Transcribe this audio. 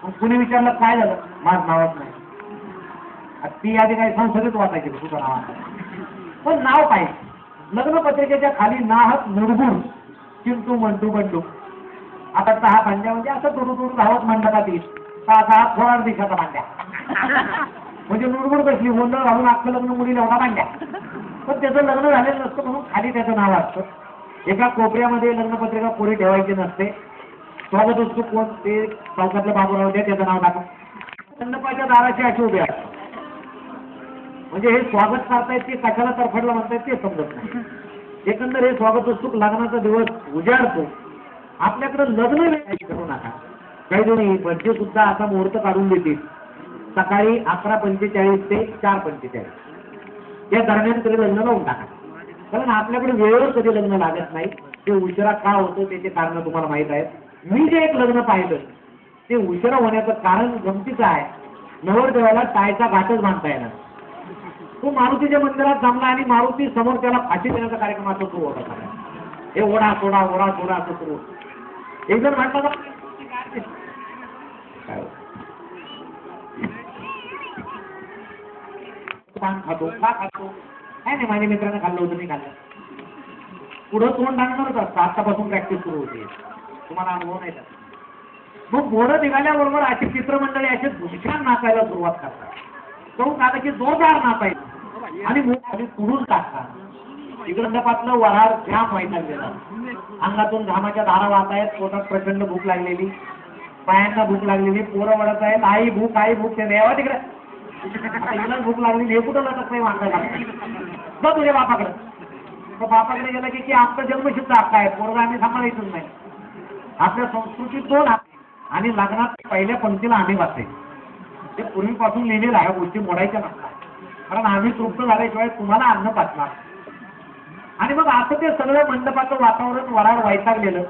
मग कुणी विचारलं काय झालं, माझं नावच नाही. ती आधी काही संसदेत वाचायची तुझं नाव, पण नाव पाहिजे. लग्न पत्रिकेच्या खाली नाहक नुडगुड चिंटू मंटू बंडू. आता 6 भांड्या म्हणजे असं दुरू दूर धावत मंडपात येईल 6 थोडा दिवसाचा भांड्या म्हणजे नुडगुड कसली गोंधळ घालून अख्खं लग्न मुलीला होता भांड्या. पण त्याचं लग्न झालेलं नसतं म्हणून खाली त्याचं नाव असतं. एका कोपऱ्यामध्ये लग्नपत्रिका पुढे ठेवायची नसते. स्वागत उत्सुक कोण ते चौकातल्या बाबूराव द्या त्याचं नाव टाकून मंडपाच्या दाराची अशी उभे असतात. म्हणजे हे स्वागत करतायत ते कशाला तरफडलं म्हणतायत ते समजत नाही. एकंदर हे स्वागत उत्सुक लग्नाचा दिवस उजाडतो. आपल्याकडे लग्न करू नका. काही जणी बर्थडे सुद्धा असा मुहूर्त काढून देतील सकाळी 11:45 ते 4:45 या दरम्यान तरी लग्न लावून टाका. कारण आपल्याकडे वेळेवर कधी लग्न लागत नाही. ते उशिरा का होतं त्याचे कारण तुम्हाला माहित आहेत. मी जे एक लग्न पाहिलं ते उशिरा होण्याचं कारण गमतीचं आहे. नवरदेवाला टायचा घाटच बांधता येणार. तो मारुतीच्या मंदिरात जमला आणि मारुती समोर त्याला फाशी देण्याचा कार्यक्रम असं सुरू होता. हे ओढा सोडा ओढा सोडा असं सुरू होतं. एक जण म्हटलं पान खातो का खातो काय नाही, माझ्या मित्राने खाल्लं होतं मी खाल्लं. पुढं तोंड टाकणारच असतं. आतापासून प्रॅक्टिस सुरू होते. तुम्हाला अनुभव नाही. मग घोडं निघाल्याबरोबर अशी चित्रमंडळी असे भूषण नाचायला सुरुवात करतात. तो आता की जोरदार नाचायचं आणि पुढून टाकतात. मंडपातलं वरार जाम व्हायला गेला. अंगातून घामाच्या धारा वाहत आहेत. पोटात प्रचंड भूक लागलेली, पायांना भूक लागलेली, पोरं वडत आहेत. आई भूक ते देवा तिकडे हिला भूक लागलेली. हे कुठं जातात नाही मागायला जा तुझ्या बापाकडे. तर बापाकडे गेलं की आमचा जन्मसिद्ध हक्क आहे, पोरगा आम्ही सांभाळायचंच नाही. आपल्या संस्कृतीत 2 हक्क आणि लग्नात पहिल्या पंक्तीला आम्ही वाचते. ते पूर्वीपासून लिहिलेलं आहे. गोष्टी मोडायच्या नसतात. कारण आम्ही तृप्त झाल्याशिवाय तुम्हाला अन्न पाचणार. आणि मग असं ते सगळं मंडपाचं वातावरण वराड वैतागलेलं.